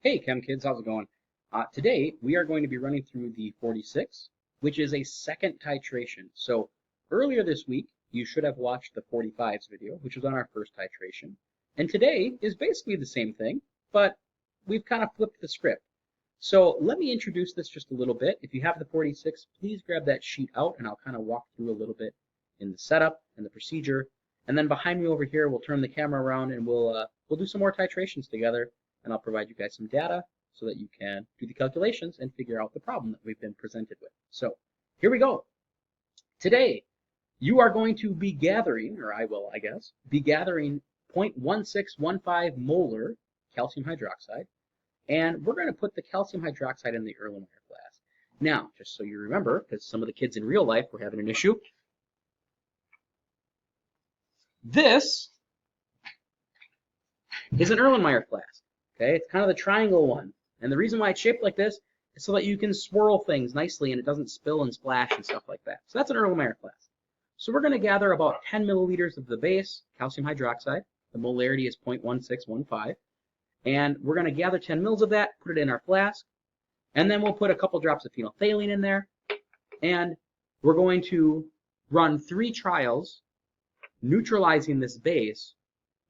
Hey Chem Kids, how's it going? Today we are going to be running through the 46, which is a second titration. So earlier this week you should have watched the 45s video, which was on our first titration. And today is basically the same thing, but we've kind of flipped the script. So let me introduce this just a little bit. If you have the 46, please grab that sheet out and I'll kind of walk through a little bit in the setup and the procedure. And then behind me over here, we'll turn the camera around and we'll do some more titrations together, and I'll provide you guys some data so that you can do the calculations and figure out the problem that we've been presented with. So here we go. Today, you are going to be gathering, or I will, I guess, be gathering 0.1615 molar calcium hydroxide, and we're going to put the calcium hydroxide in the Erlenmeyer flask. Now, just so you remember, because some of the kids in real life were having an issue, this is an Erlenmeyer flask. Okay, it's kind of the triangle one. And the reason why it's shaped like this is so that you can swirl things nicely and it doesn't spill and splash and stuff like that. So that's an Erlenmeyer flask. So we're going to gather about 10 milliliters of the base, calcium hydroxide. The molarity is 0.1615. And we're going to gather 10 mils of that, put it in our flask, and then we'll put a couple drops of phenolphthalein in there. And we're going to run 3 trials neutralizing this base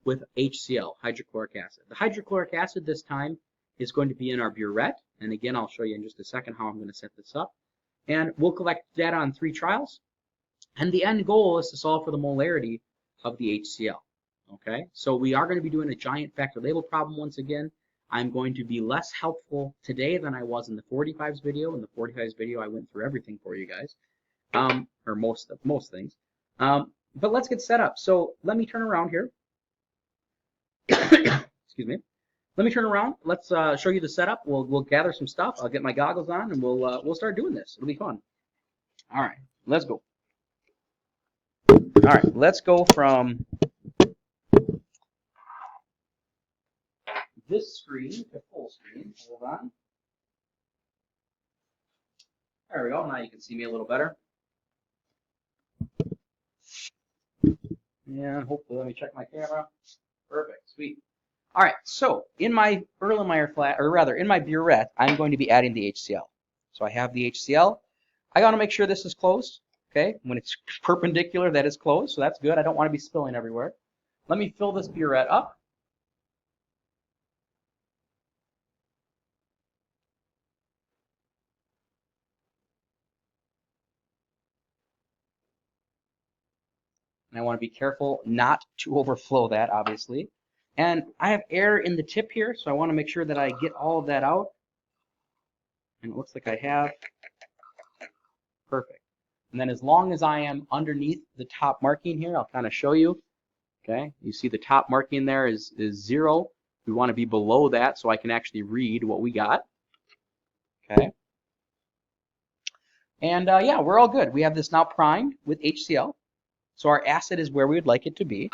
with HCl, hydrochloric acid. The hydrochloric acid this time is going to be in our burette, and again I'll show you in just a second how I'm going to set this up. And we'll collect data on 3 trials, and the end goal is to solve for the molarity of the HCl. Okay, so we are going to be doing a giant factor label problem once again. I'm going to be less helpful today than I was in the 45s video. In the 45s video I went through everything for you guys, or most things. But let's get set up. So let me turn around here. Excuse me. Let me turn around. Let's show you the setup. We'll gather some stuff. I'll get my goggles on and we'll start doing this. It'll be fun. All right, let's go. All right, let's go from this screen to full screen. Hold on. There we go. Now you can see me a little better. Yeah, hopefully, let me check my camera. Perfect, sweet. All right, so in my Erlenmeyer flat, or rather in my burette, I'm going to be adding the HCl. So I have the HCl. I got to make sure this is closed. Okay, when it's perpendicular, that is closed, so that's good. I don't want to be spilling everywhere. Let me fill this burette up. And I want to be careful not to overflow that, obviously. And I have air in the tip here, so I want to make sure that I get all of that out. And it looks like I have. Perfect. And then as long as I am underneath the top marking here, I'll kind of show you. Okay, you see the top marking there is 0. We want to be below that so I can actually read what we got. Okay. And yeah, we're all good. We have this now primed with HCl. So our acid is where we would like it to be.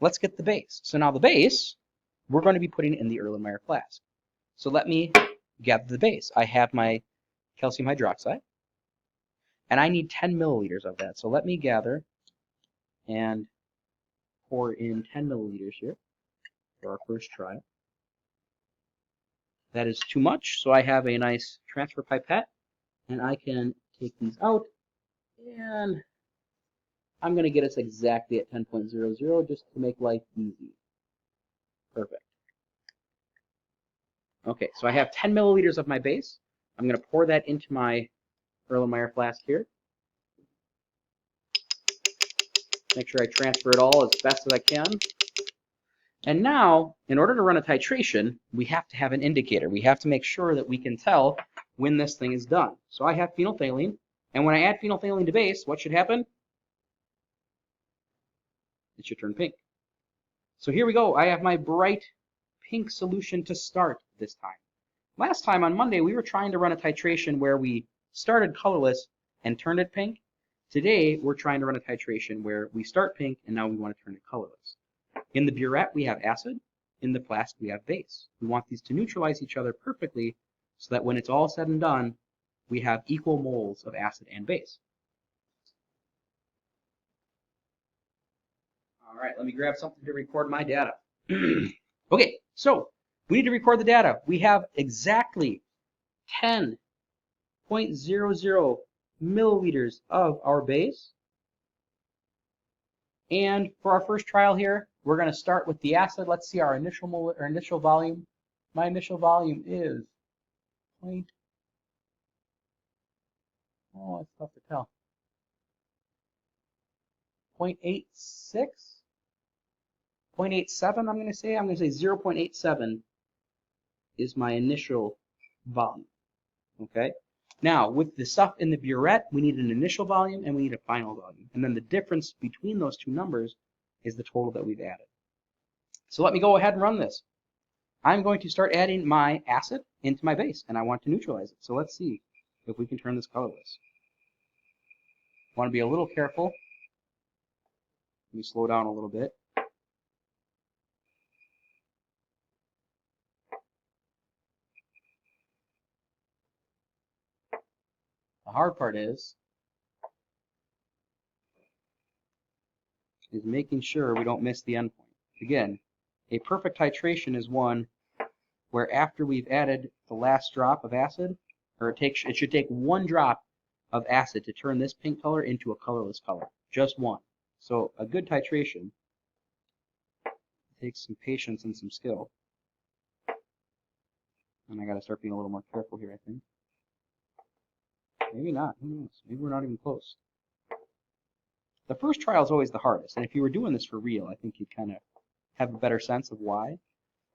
Let's get the base. So now the base, we're going to be putting in the Erlenmeyer flask. So let me gather the base. I have my calcium hydroxide, and I need 10 milliliters of that. So let me gather and pour in 10 milliliters here for our first trial. That is too much, so I have a nice transfer pipette, and I can take these out, and I'm going to get us exactly at 10.00 just to make life easy. Perfect. Okay, so I have 10 milliliters of my base. I'm going to pour that into my Erlenmeyer flask here. Make sure I transfer it all as best as I can. And now, in order to run a titration, we have to have an indicator. We have to make sure that we can tell when this thing is done. So I have phenolphthalein, and when I add phenolphthalein to base, what should happen? It should turn pink. So here we go. I have my bright pink solution to start this time. Last time on Monday, we were trying to run a titration where we started colorless and turned it pink. Today, we're trying to run a titration where we start pink and now we want to turn it colorless. In the burette, we have acid. In the flask, we have base. We want these to neutralize each other perfectly so that when it's all said and done, we have equal moles of acid and base. All right, let me grab something to record my data. Okay, so We need to record the data. We have exactly 10.00 milliliters of our base. And for our first trial here, we're going to start with the acid. Let's see our initial volume. My initial volume is it's tough to tell. 0.86, 0.87. I'm going to say 0.87 is my initial volume. Okay. Now, with the stuff in the burette, we need an initial volume and we need a final volume. And then the difference between those two numbers is the total that we've added. So let me go ahead and run this. I'm going to start adding my acid into my base, and I want to neutralize it. So let's see if we can turn this colorless. I want to be a little careful. Let me slow down a little bit. The hard part is making sure we don't miss the endpoint. Again, a perfect titration is one where after we've added the last drop of acid, or it should take one drop of acid to turn this pink color into a colorless color. Just one. So a good titration takes some patience and some skill. And I got to start being a little more careful here, I think. Maybe not. Who knows? Maybe we're not even close. The first trial is always the hardest, and if you were doing this for real, I think you'd kind of have a better sense of why.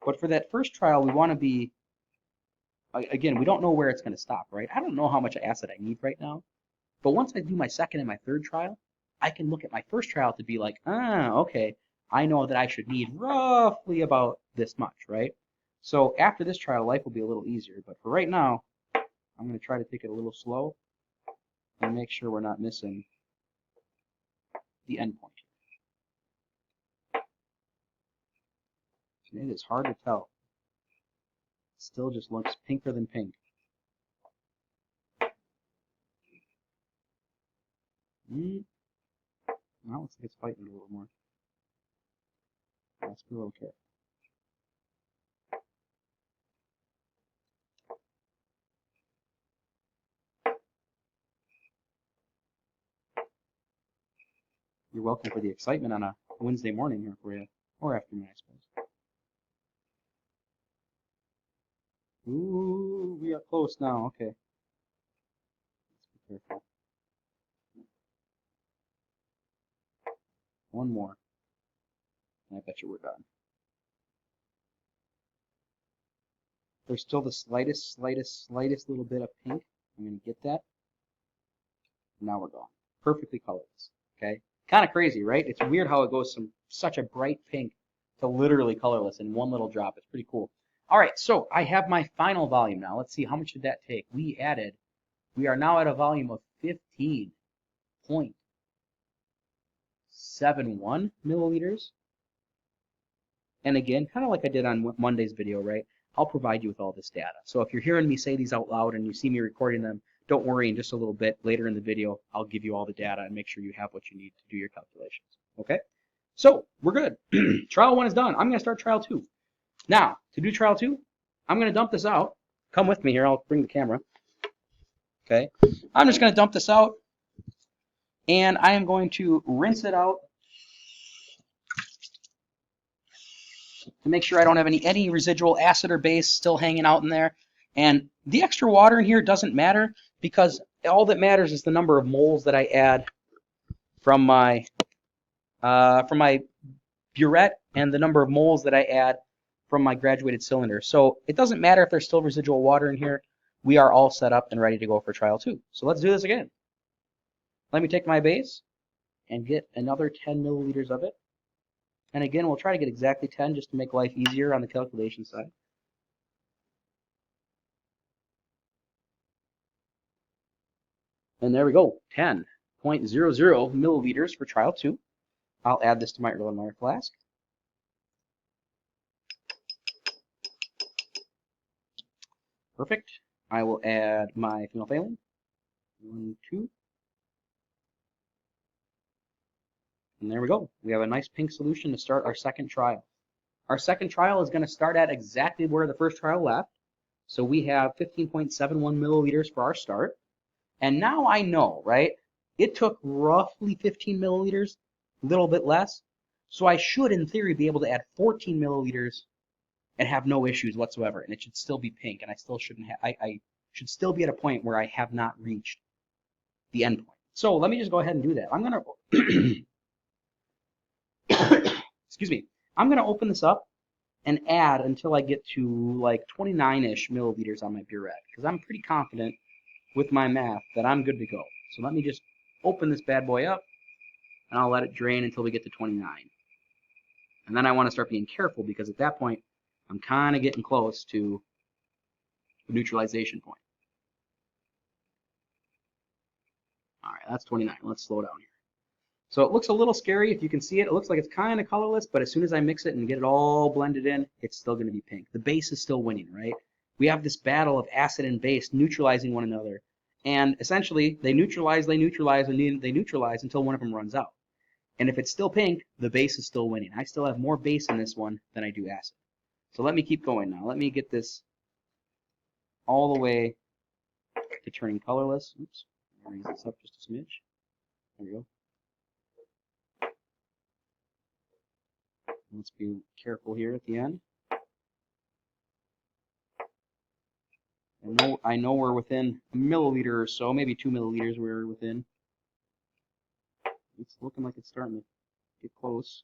But for that first trial, we want to be, again, we don't know where it's going to stop, right? I don't know how much acid I need right now, but once I do my second and my third trial, I can look at my first trial to be like, okay, I know that I should need roughly about this much, right? So after this trial, life will be a little easier, but for right now, I'm going to try to take it a little slow and make sure we're not missing the endpoint. It is hard to tell. It still just looks pinker than pink. Now looks like it's fighting a little more. Let's be a little careful. You're welcome for the excitement on a Wednesday morning here for you, or afternoon, I suppose. Ooh, we are close now. Okay. Let's be careful. One more. And I bet you we're done. There's still the slightest little bit of pink. I'm going to get that. Now we're gone. Perfectly colorless. Okay? Kind of crazy, right? It's weird how it goes from such a bright pink to literally colorless in one little drop. It's pretty cool. All right, so I have my final volume now. Let's see, how much did that take? We are now at a volume of 15.71 milliliters. And again, kind of like I did on Monday's video, right? I'll provide you with all this data. So if you're hearing me say these out loud and you see me recording them, don't worry, in just a little bit later in the video, I'll give you all the data and make sure you have what you need to do your calculations. Okay? So we're good. Trial 1 is done. I'm going to start trial 2. Now, to do trial 2, I'm going to dump this out. Come with me here. I'll bring the camera. Okay? I'm just going to dump this out, and I am going to rinse it out to make sure I don't have any residual acid or base still hanging out in there. And the extra water in here doesn't matter, because all that matters is the number of moles that I add from my burette and the number of moles that I add from my graduated cylinder. So it doesn't matter if there's still residual water in here. We are all set up and ready to go for trial 2. So let's do this again. Let me take my base and get another 10 milliliters of it. And again, we'll try to get exactly 10 just to make life easier on the calculation side. And there we go, 10.00 milliliters for trial 2. I'll add this to my Erlenmeyer flask. Perfect. I will add my phenolphthalein. 1, 2. And there we go. We have a nice pink solution to start our second trial. Our second trial is going to start at exactly where the first trial left. So we have 15.71 milliliters for our start. And now I know, right? It took roughly 15 milliliters, a little bit less. So I should, in theory, be able to add 14 milliliters and have no issues whatsoever. And it should still be pink. And I still shouldn't have, I should still be at a point where I have not reached the end point. So let me just go ahead and do that. I'm going to, excuse me, I'm going to open this up and add until I get to like 29-ish milliliters on my burette, because I'm pretty confident with my math that I'm good to go. So let me just open this bad boy up, and I'll let it drain until we get to 29. And then I want to start being careful, because at that point, I'm kind of getting close to the neutralization point. All right, that's 29. Let's slow down here. So it looks a little scary. If you can see it, it looks like it's kind of colorless, but as soon as I mix it and get it all blended in, it's still going to be pink. The base is still winning, right? We have this battle of acid and base neutralizing one another. And essentially, they neutralize, and they neutralize until one of them runs out. And if it's still pink, the base is still winning. I still have more base in this one than I do acid. So let me keep going now. Let me get this all the way to turning colorless. Oops, I'll raise this up just a smidge. There we go. Let's be careful here at the end. I know we're within a milliliter or so, maybe 2 milliliters we're within. It's looking like it's starting to get close.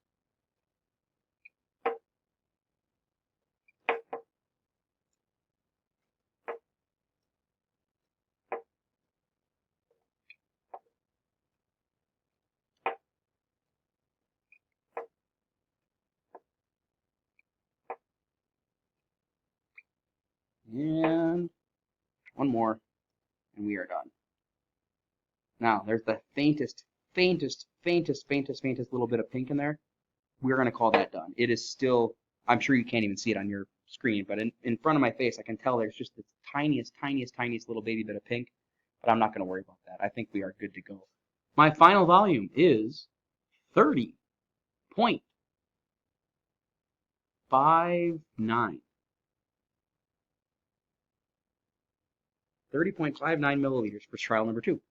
And one more, and we are done. Now, there's the faintest little bit of pink in there. We're going to call that done. It is still, I'm sure you can't even see it on your screen, but in front of my face, I can tell there's just the tiniest little baby bit of pink, but I'm not going to worry about that. I think we are good to go. My final volume is 30.59. 30.59 milliliters for trial number 2.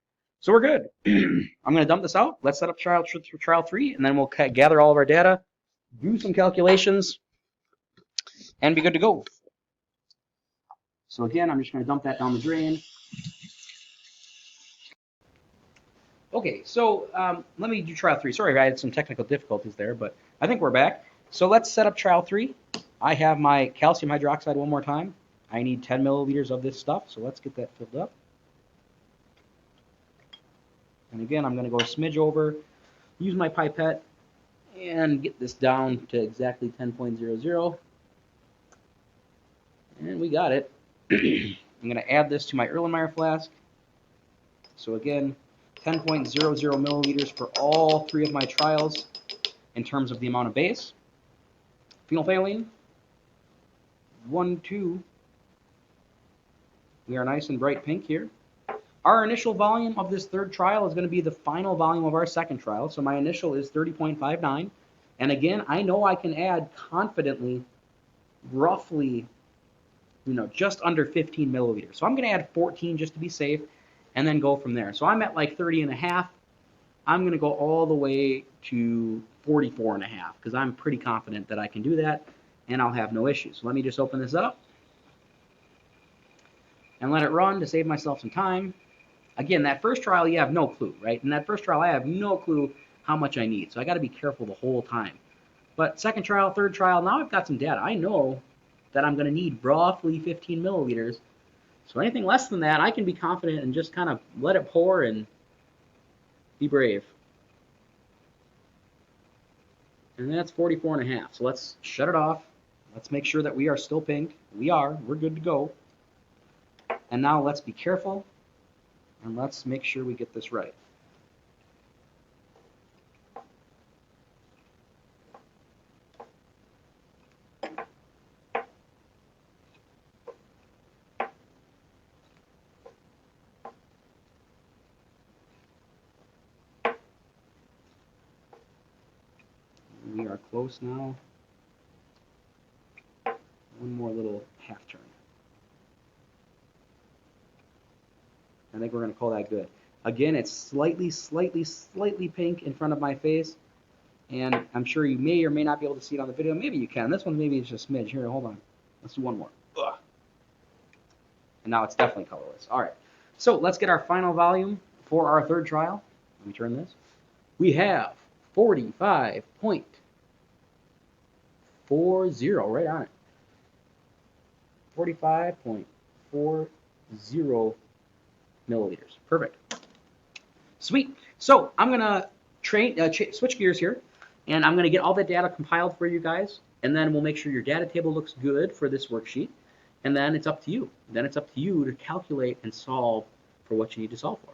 So we're good. I'm going to dump this out. Let's set up trial 3, and then we'll gather all of our data, do some calculations, and be good to go. So again, I'm just going to dump that down the drain. Okay, so let me do trial 3. Sorry, I had some technical difficulties there, but I think we're back. So let's set up trial 3. I have my calcium hydroxide one more time. I need 10 milliliters of this stuff, so let's get that filled up. And again, I'm going to go a smidge over, use my pipette, and get this down to exactly 10.00. And we got it. I'm going to add this to my Erlenmeyer flask. So again, 10.00 milliliters for all 3 of my trials in terms of the amount of base. Phenolphthalein, 1, 2. We are nice and bright pink here. Our initial volume of this 3rd trial is going to be the final volume of our 2nd trial. So my initial is 30.59. And again, I know I can add confidently roughly, just under 15 milliliters. So I'm going to add 14 just to be safe, and then go from there. So I'm at like 30.5. I'm going to go all the way to 44.5 because I'm pretty confident that I can do that, and I'll have no issues. So let me just open this up and let it run to save myself some time. Again, that first trial, you have no clue, right? In that first trial, I have no clue how much I need, so I got to be careful the whole time. But 2nd trial, 3rd trial, now I've got some data. I know that I'm going to need roughly 15 milliliters. So anything less than that, I can be confident and just kind of let it pour and be brave. And that's 44.5. So let's shut it off. Let's make sure that we are still pink. We are. We're good to go. And now let's be careful, and let's make sure we get this right. We are close now. I think we're going to call that good. Again, it's slightly pink in front of my face, and I'm sure you may or may not be able to see it on the video. Maybe you can. This one maybe is just a smidge. Here, hold on. Let's do one more. Ugh. And now it's definitely colorless. All right. So let's get our final volume for our third trial. Let me turn this. We have 45.40 right on it. 45.40 milliliters. Perfect. Sweet. So I'm gonna switch gears here, and I'm gonna get all the data compiled for you guys, and then we'll make sure your data table looks good for this worksheet, and then it's up to you. Then it's up to you to calculate and solve for what you need to solve for.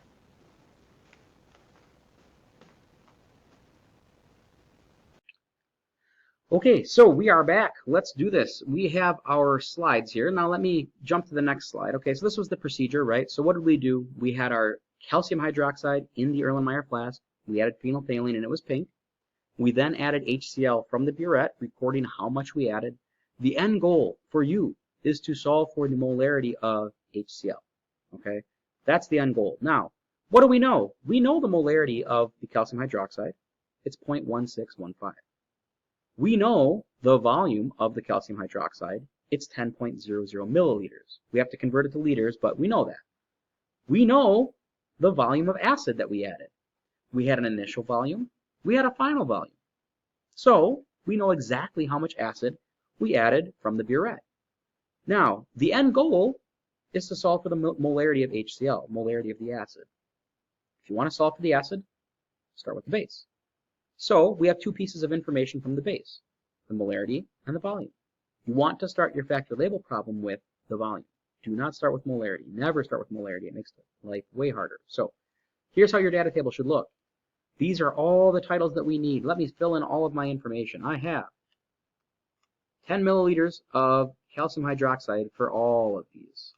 Okay, so we are back. Let's do this. We have our slides here. Now let me jump to the next slide. Okay, so this was the procedure, right? So what did we do? We had our calcium hydroxide in the Erlenmeyer flask. We added phenolphthalein and it was pink. We then added HCl from the burette, recording how much we added. The end goal for you is to solve for the molarity of HCl. Okay, that's the end goal. Now, what do we know? We know the molarity of the calcium hydroxide. It's 0.1615. We know the volume of the calcium hydroxide. It's 10.00 milliliters. We have to convert it to liters, but we know that. We know the volume of acid that we added. We had an initial volume. We had a final volume. So we know exactly how much acid we added from the burette. Now, the end goal is to solve for the molarity of HCl, molarity of the acid. If you want to solve for the acid, start with the base. So we have two pieces of information from the base, the molarity and the volume. You want to start your factor label problem with the volume. Do not start with molarity. Never start with molarity. It makes life way harder. So here's how your data table should look. These are all the titles that we need. Let me fill in all of my information. I have 10 milliliters of calcium hydroxide for all of these.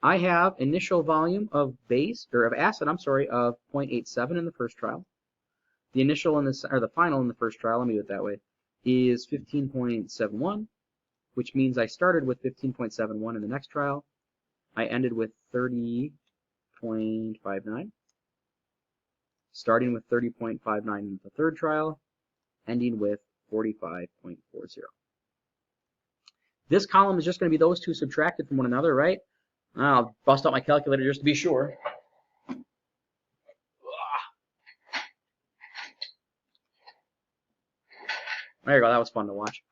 I have initial volume of acid, of 0.87 in the first trial. The initial the final in the first trial, let me do it that way, is 15.71, which means I started with 15.71 in the next trial. I ended with 30.59, starting with 30.59 in the third trial, ending with 45.40. This column is just going to be those two subtracted from one another, right? I'll bust out my calculator just to be sure. There you go. That was fun to watch.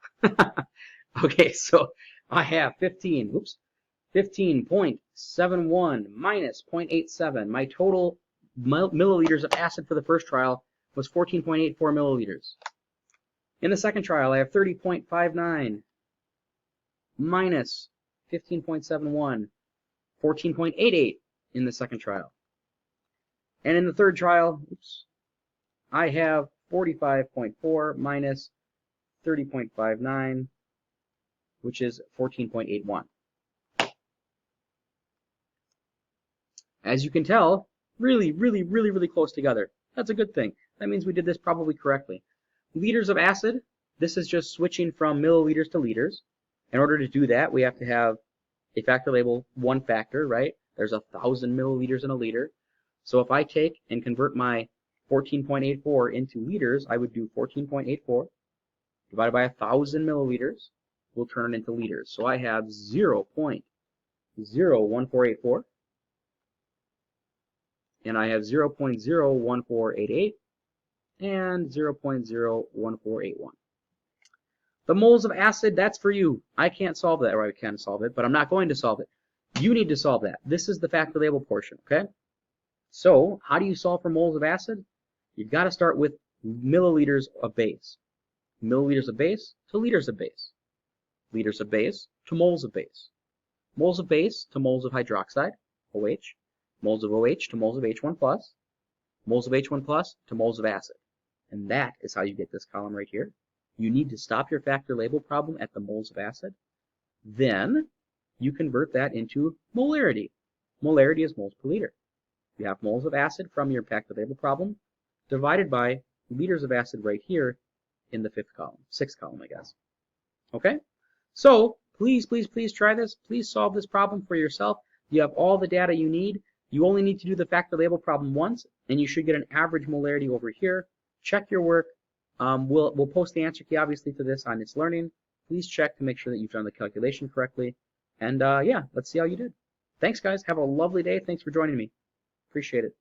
Okay, so I have 15.71 minus 0.87. My total milliliters of acid for the first trial was 14.84 milliliters. In the second trial, I have 30.59 minus 15.71. 14.88 in the second trial. And in the third trial, I have 45.4 minus 30.59, which is 14.81. As you can tell, really close together. That's a good thing. That means we did this probably correctly. Liters of acid, this is just switching from milliliters to liters. In order to do that, we have to have a factor label one factor, right? There's 1,000 milliliters in a liter. So if I take and convert my 14.84 into liters, I would do 14.84 divided by 1,000 milliliters. We'll turn it into liters. So I have 0.01484, and I have 0.01488, and 0.01481. The moles of acid, that's for you. I can't solve that, or I can solve it, but I'm not going to solve it. You need to solve that. This is the factor label portion, okay? So, how do you solve for moles of acid? You've got to start with milliliters of base. Milliliters of base to liters of base. Liters of base to moles of base. Moles of base to moles of hydroxide, OH. Moles of OH to moles of H1+. Moles of H1+ to moles of acid. And that is how you get this column right here. You need to stop your factor label problem at the moles of acid. Then you convert that into molarity. Molarity is moles per liter. You have moles of acid from your factor label problem divided by liters of acid right here in the sixth column, I guess. Okay? So please, please, please try this. Please solve this problem for yourself. You have all the data you need. You only need to do the factor label problem once, and you should get an average molarity over here. Check your work. We'll post the answer key, obviously, to this on It's Learning. Please check to make sure that you've done the calculation correctly. And yeah, let's see how you did. Thanks, guys. Have a lovely day. Thanks for joining me. Appreciate it.